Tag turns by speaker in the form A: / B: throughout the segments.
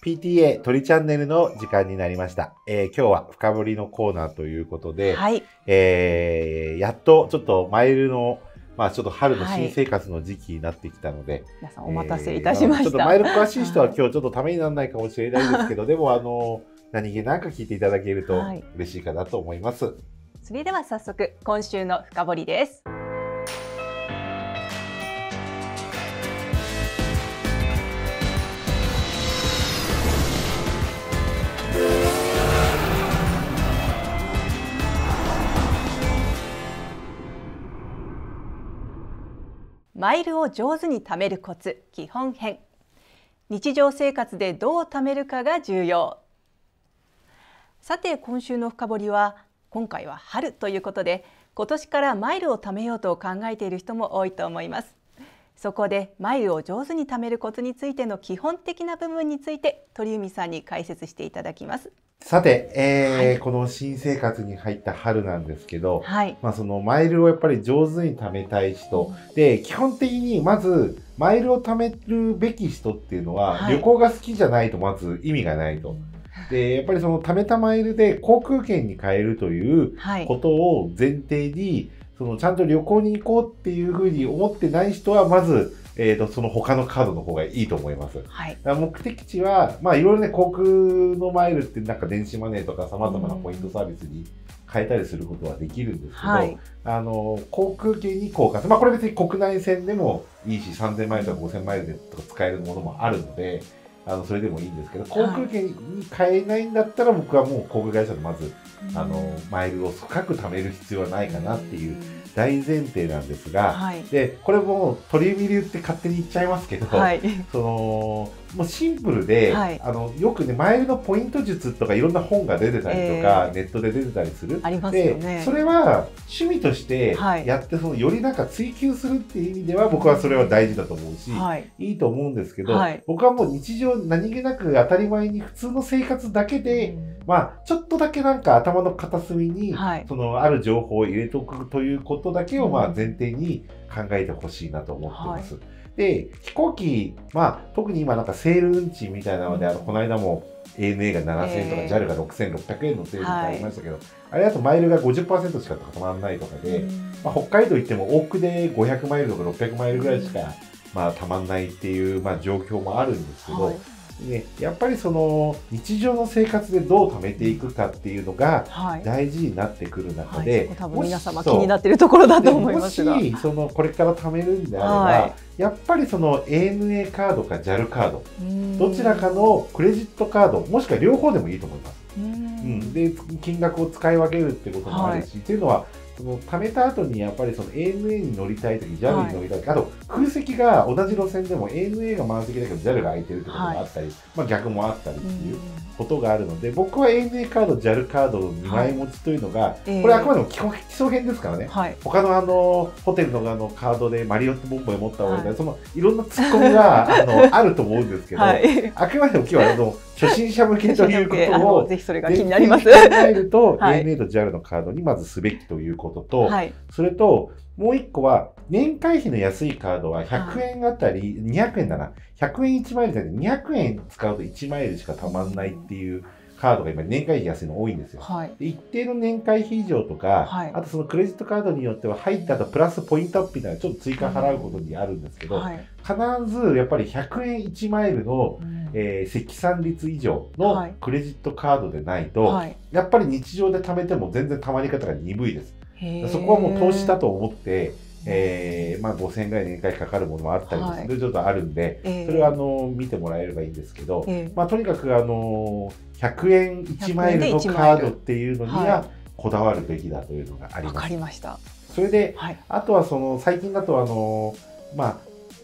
A: PTA 鳥チャンネルの時間になりました。今日は深掘りのコーナーということで、
B: はい。
A: やっとちょっとマイルの、ちょっと春の新生活の時期になってきたので、
B: 皆さんお待たせいたしました。
A: ちょっとマイル詳しい人は今日ちょっとためにならないかもしれないですけど、でも何気なく聞いていただけると嬉しいかなと思います。
B: それでは早速今週の深掘りです。マイルを上手に貯めるコツ基本編。日常生活でどう貯めるかが重要。さて今週の深掘りは、今回は春ということで、今年からマイルを貯めようと考えている人も多いと思います。そこでマイルを上手に貯めるコツについての基本的な部分について鳥海さんに解説していただきます。
A: さて、この新生活に入った春なんですけど、
B: はい、
A: そのマイルをやっぱり上手に貯めたい人、で、基本的にまずマイルを貯めるべき人っていうのは、旅行が好きじゃないとまず意味がないと。で、やっぱりその貯めたマイルで航空券に変えるということを前提に、ちゃんと旅行に行こうっていうふうに思ってない人は、まず、その他のカードの方がいいと思います。
B: はい、
A: 目的地は、いろいろね、航空のマイルってなんか電子マネーとか様々なポイントサービスに変えたりすることはできるんですけど、はい、航空券に交換、これ別に国内線でもいいし、3000マイルとか5000マイルでとか使えるものもあるので、それでもいいんですけど、航空券に変えないんだったら、僕はもう航空会社でまず、マイルを深く貯める必要はないかなっていう大前提なんですが、はい、で、これも鳥海流って勝手に言っちゃいますけど、はい、もうシンプルで、はい、よくね、マイルのポイント術とかいろんな本が出てたりとか、ネットで出てたりする。
B: ありますよね。
A: で、それは趣味としてやって、よりなんか追求するっていう意味では、僕はそれは大事だと思うし、いいと思うんですけど、僕はもう日常何気なく当たり前に普通の生活だけで、ちょっとだけなんか頭の片隅に、ある情報を入れておくということだけを前提に考えてほしいなと思ってます。で、飛行機、特に今なんかセール運賃みたいなので、この間も ANA が7000円とか JAL が6600円のセールってありましたけど、あれだとマイルが 50% しかたまらないとかで、北海道行っても往復で500マイルとか600マイルぐらいしか、たまんないっていう、状況もあるんですけど、ね、やっぱり日常の生活でどう貯めていくかっていうのが大事になってくる中で、
B: 多分皆様気になっているところだと思いますが、
A: もしこれから貯めるんであれば、やっぱりANA カードか JAL カード、どちらかのクレジットカード、もしくは両方でもいいと思います。で、金額を使い分けるってこともあるし、っていうのは、貯めた後にやっぱりANA に乗りたいとき、JAL に乗りたいとき、あと空席が同じ路線でも ANA が満席だけど JAL が空いてるってこともあったり、逆もあったりっていうことがあるので、僕は ANA カード、JAL カードの2枚持ちというのが、これあくまでも基礎編ですからね、他のホテルのカードでマリオットボンボイ持った方がいいから、いろんなツッコミがあると思うんですけど、あくまでも今日は初心者向けということを
B: ぜひそれが気になります。
A: 考えると、ANA と JAL のカードにまずすべきということと、それと、もう一個は、年会費の安いカードは100円あたり、200円だな。100円1マイルで200円使うと1マイルしかたまんないっていうカードが今年会費安いの多いんですよ。で一定の年会費以上とか、あとクレジットカードによっては入った後プラスポイントアップみたいなちょっと追加払うことにあるんですけど、必ずやっぱり100円1マイルの、積算率以上のクレジットカードでないと、やっぱり日常で貯めても全然貯まり方が鈍いです。そこはもう投資だと思って、5000円ぐらい年会かかるものもあったりもするちょっとあるんで、それは見てもらえればいいんですけど、とにかく100円1マイルのカードっていうのにはこだわるべきだというのがあります。
B: わかりました。
A: それで、あとは最近だと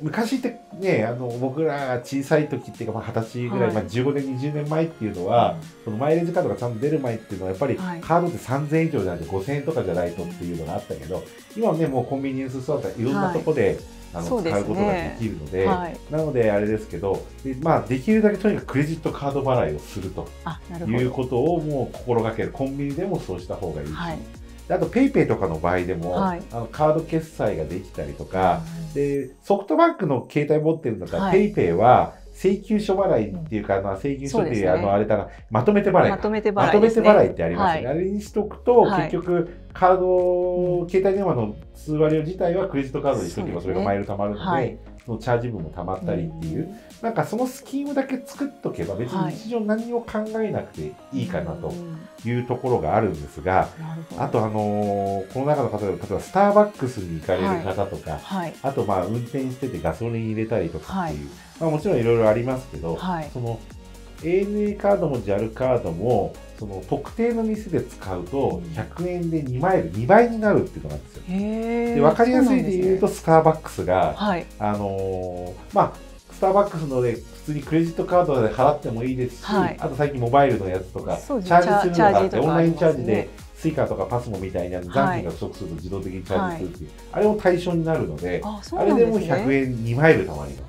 A: 昔ってね、僕らが小さい時っていうか、20歳ぐらい、15年、20年前っていうのは、マイレージカードがちゃんと出る前っていうのは、やっぱりカードって3000円以上じゃなくて5000円とかじゃないとっていうのがあったけど、今はね、もうコンビニエンスストアとかいろんなとこで、使うことができるので、なのであれですけど、できるだけとにかくクレジットカード払いをするということをもう心がける。コンビニでもそうした方がいいし。あと PayPay とかの場合でも、カード決済ができたりとか、でソフトバンクの携帯持ってるんだったら PayPay は請求書払いっていうか、請求書っていう、あれだな、まとめて払い。
B: まとめて
A: 払いってありますよね。あれにしとくと、結局、カード、携帯電話の通話料自体はクレジットカードにしとけばそれがマイル貯まるので、そのチャージ分も貯まったりっていう、なんかそのスキームだけ作っとけば別に日常何も考えなくていいかなというところがあるんですが、あとこの中の方で例えばスターバックスに行かれる方とか、あと運転しててガソリン入れたりとかっていう、もちろんいろいろありますけど、その ANA カードも JAL カードもその特定の店で使うと100円で2マイル2倍になるっていうのがあるんですよ。で分かりやすいで言うとスターバックスが、スターバックスので普通にクレジットカードで払ってもいいですし、あと最近モバイルのやつとかチャージするのがあってオンラインチャージでスイカとかパスモみたいな残金が不足すると自動的にチャージするっていう、あれも対象になるので、あれでも100円2マイル貯まりま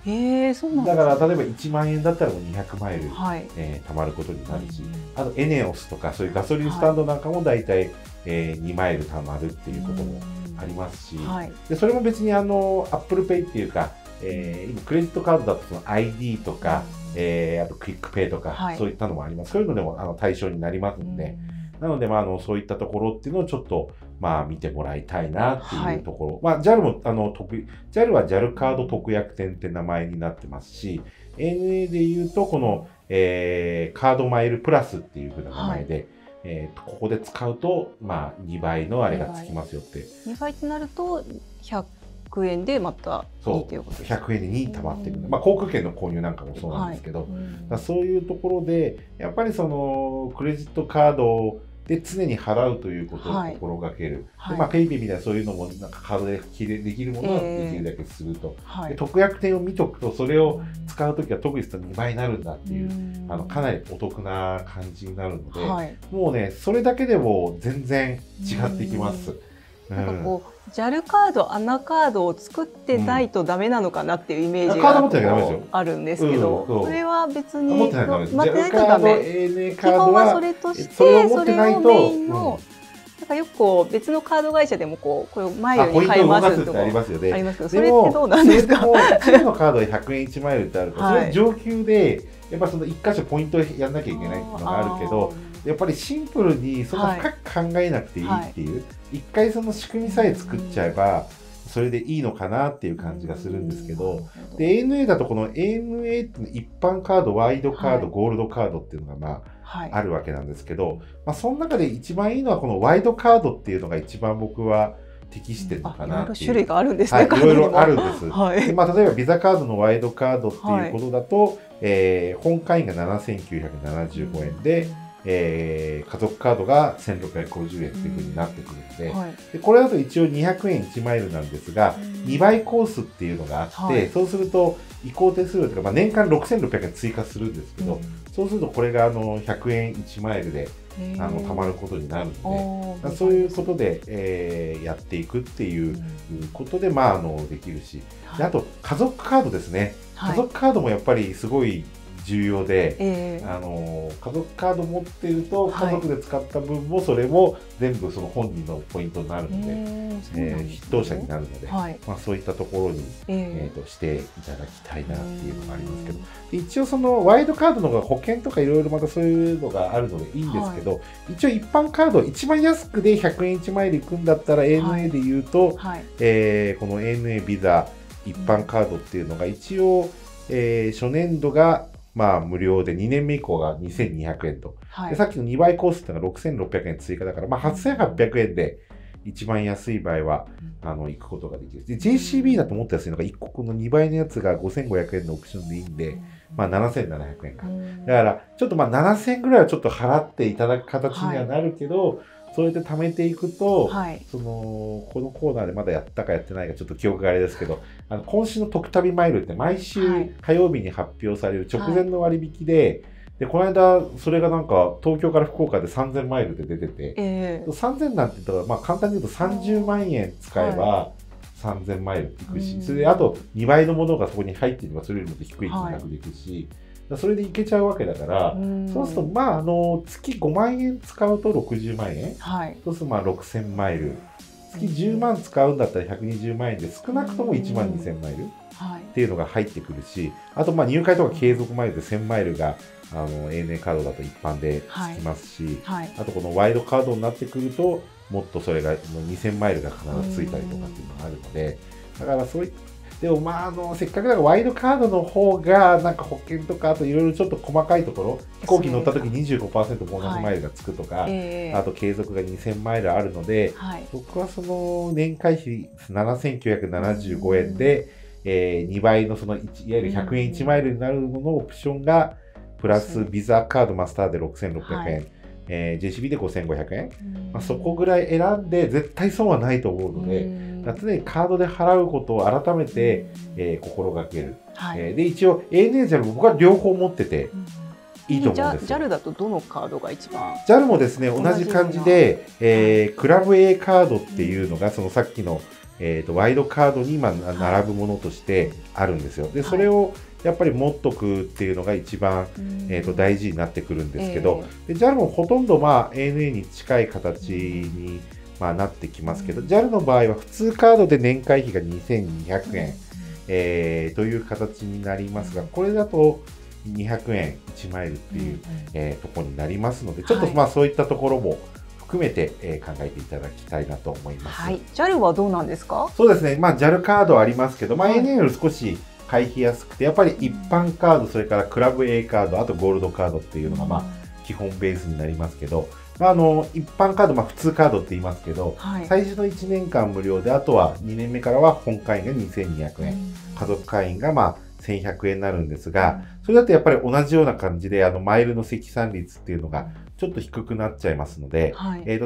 A: す。だから例えば1万円だったらもう200マイル貯まることになるし、あとエネオスとかそういうガソリンスタンドなんかも大体2マイル貯まるっていうこともありますし、でそれも別にApple Pay っていうか、今クレジットカードだとその ID とか、あとクイックペイとか、そういったのもあります。そういうのでも対象になりますので、なのでそういったところっていうのをちょっと見てもらいたいなっていうところ。JAL もJAL は JAL カード特約店って名前になってますし、ANA でいうとこの、カードマイルプラスっていう風な名前で、ここで使うと2倍のあれがつきますよって。
B: 2倍となると100円でまたいいということですか。
A: 100円に溜まっていく。航空券の購入なんかもそうなんですけど、そういうところでやっぱりそのクレジットカードで常に払うということを心がける。ペイペイみたいなそういうのもなんかカードでできるものはできるだけすると。で特約店を見とくとそれを使うときは特に2倍になるんだっていうかなりお得な感じになるので、もうねそれだけでも全然違ってきます。
B: なんかこうJAL カード、ANA カードを作ってないとダメなのかなっていうイメージがあるんですけど、それは別に持ってないとダメ。基本はそれとしてそれをメインのなんかよくこう別のカード会社でもこれをマイルに変えますとかありますよね。ありますけど、それってどうなんですか？
A: 一部のカードで100円1マイルってあると、それ上級でやっぱその1箇所ポイントやんなきゃいけないっていうのがあるけど、やっぱりシンプルにそんな深く考えなくていいっていう、一回その仕組みさえ作っちゃえばそれでいいのかなっていう感じがするんですけど、で ANA だとこの ANA って一般カード、ワイドカード、ゴールドカードっていうのがあるわけなんですけど、その中で一番いいのはこのワイドカードっていうのが一番僕は適してるのかなっていう。
B: 種類があるんですね。
A: いろいろあるんです。で例えばビザカードのワイドカードっていうことだと、本会員が7975円で、家族カードが1650円っていうふうになってくるので、でこれだと一応200円1マイルなんですが、2倍コースっていうのがあって、そうすると移行手数料というか、年間6600円追加するんですけど、そうするとこれが100円1マイルで貯まることになるので、そういうことで、やっていくっていうことで、できるし、であと家族カードですね。家族カードもやっぱりすごい重要で、家族カード持っていると家族で使った分もそれも全部その本人のポイントになるので、筆頭者になるので、そういったところに、していただきたいなっていうのがありますけど、一応そのワイドカードの方が保険とかいろいろまたそういうのがあるのでいいんですけど、一応一般カード一番安くで100円1マイルいくんだったら ANA で言うと、この ANA ビザ一般カードっていうのが一応、初年度が無料で2年目以降が2200円と、でさっきの2倍コースっていうのが6600円追加だから、8800円で一番安い場合は行くことができる。で JCB だともっと安いのが1個この2倍のやつが5500円のオプションでいいんで、7700円か。だからちょっと7000円ぐらいはちょっと払っていただく形にはなるけど、そうやって貯めていくと、このコーナーでまだやったかやってないかちょっと記憶があれですけど、今週のトク旅マイルって毎週火曜日に発表される直前の割引で、この間それがなんか東京から福岡で3000マイルで出てて、3000なんて言ったら簡単に言うと30万円使えば3000マイルっていくし、それであと2倍のものがそこに入っていればそれよりも低い金額でいくし、それでいけちゃうわけだから、そうすると月5万円使うと60万円、そうすると6000マイル、月10万使うんだったら120万円で少なくとも1万2000マイルっていうのが入ってくるし、あと入会とか継続マイルで1000マイルがANA カードだと一般でつきますし、あとこのワイドカードになってくるともっとそれが2000マイルが必ずついたりとかっていうのがあるので、だからそういったでもせっかくだからワイドカードの方がなんか保険とかあといろいろちょっと細かいところ、飛行機乗った時 25% ボーナスマイルがつくとか、あと継続が2000マイルあるので、僕はその年会費7975円で、2倍のいわゆる100円1マイルになるののオプションがプラスビザカードマスターで6600円、JCB で5500円、そこぐらい選んで絶対損はないと思うので、常にカードで払うことを改めて、心がける、で一応 ANA ジャルも僕は両方持ってていいと思うんですよ。
B: JAL だとどのカードが一番？
A: JAL もですね同じ感じで、クラブ A カードっていうのがそのさっきの、ワイドカードに今並ぶものとしてあるんですよ。でそれをやっぱり持っとくっていうのが一番、大事になってくるんですけど、で JAL もほとんどANA に近い形になってきますけど、JAL の場合は普通カードで年会費が2200円、という形になりますが、これだと200円1マイルっていう、ところになりますので、ちょっとそういったところも含めて、考えていただきたいなと思います。
B: JAL はどうなんですか？
A: そうですね、JAL カードありますけど、ANA より少し会費安くて、やっぱり一般カード、それからクラブ A カード、あとゴールドカードっていうのが基本ベースになりますけど、一般カード、普通カードって言いますけど、最初の1年間無料で、あとは2年目からは本会員が2200円、家族会員が1100円になるんですが、それだとやっぱり同じような感じで、マイルの積算率っていうのがちょっと低くなっちゃいますので、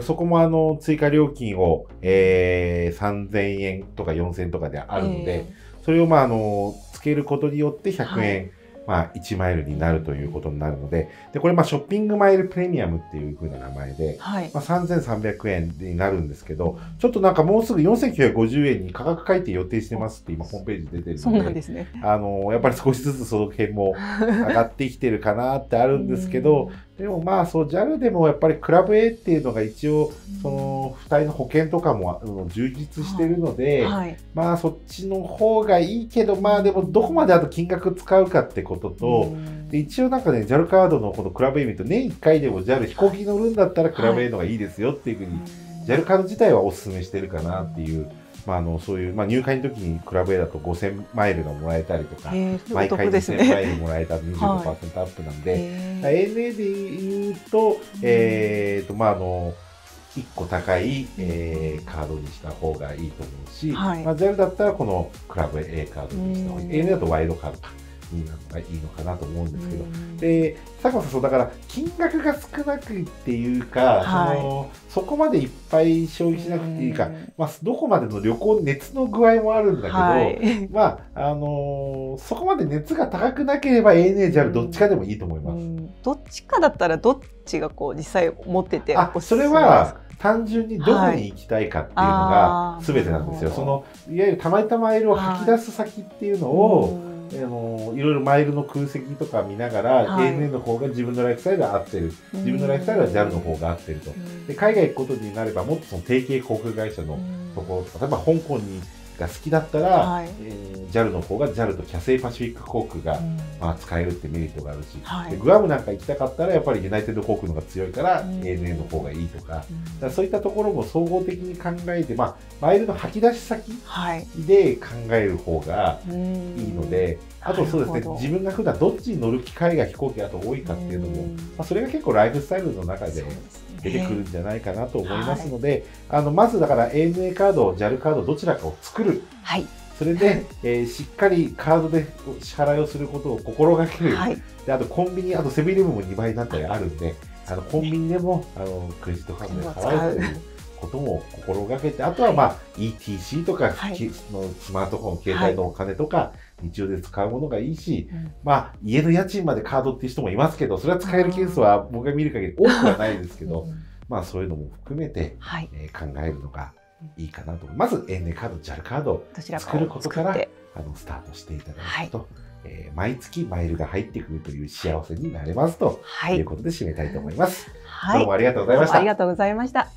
A: そこも追加料金を、3000円とか4000円とかであるので、それをつけることによって100円、1マイルになるということになるので、これショッピングマイルプレミアムっていう風な名前で、3300円になるんですけど、ちょっともうすぐ4950円に価格改定予定してますって今ホームページ出てるので、
B: そうなんですね。
A: やっぱり少しずつその辺も上がってきてるかなってあるんですけど、でもJAL でもやっぱりクラブ A っていうのが一応その付帯の保険とかも充実してるので、そっちの方がいいけど、でもどこまであと金額使うかってことと、で一応JAL カードのこのクラブ A 見ると年1回でも JAL 飛行機乗るんだったらクラブ A の方がいいですよっていうふうに JAL カード自体はお勧めしてるかなっていう。そういう、入会の時にクラブ A だと5000マイルがもらえたりとか、毎回2000マイルもらえたら 25% アップなんで、ANA で言うと、1個高い、カードにした方がいいと思うし、JAL だったらこのクラブ A カードにした方がいい。ANA だとワイドカードになるのがいいのかなと思うんですけど、で佐久間さん、だから金額が少なくっていうか、そこまでいっぱい消費しなくていいか、どこまでの旅行熱の具合もあるんだけど、そこまで熱が高くなければ ANA、JAL どっちかでもいいと思います。
B: どっちかだったらどっちが実際持ってて
A: それは単純にどこに行きたいかっていうのが全てなんですよ。いわゆるたまたまマイルを吐き出す先っていうのを、いろいろマイルの空席とか見ながら、ANA の方が自分のライフスタイルが合ってる、自分のライフスタイルは JAL の方が合ってると。で海外行くことになればもっとその提携航空会社のところ、例えば香港が好きだったら、JAL の方が JAL とキャセイパシフィック航空が、使えるってメリットがあるし、でグアムなんか行きたかったらやっぱりユナイテッド航空の方が強いから ANA の方がいいとか、そういったところも総合的に考えて、マイルの吐き出し先で考える方がいいので、あとそうですね、自分が普段どっちに乗る機会が飛行機だと多いかっていうのも、それが結構ライフスタイルの中で出てくるんじゃないかなと思いますので、まずだから ANA カード、JAL カードどちらかを作る。それで、しっかりカードで支払いをすることを心がける。であとコンビニ、あとセブンイレブンも2倍になったりあるんで、コンビニでもクレジットカードで払うということも心がけて、あとはETC とか、スマートフォン、携帯のお金とか、日常で使うものがいいし、家の家賃までカードっていう人もいますけど、それは使えるケースは僕が見る限り多くはないですけど、そういうのも含めて、考えるのがいいかなと。まず ANA カード、JAL カードを作ることからスタートしていただくと、毎月マイルが入ってくるという幸せになれますということで締めたいと思います。どうもありがとうございました。
B: ありがとうございました。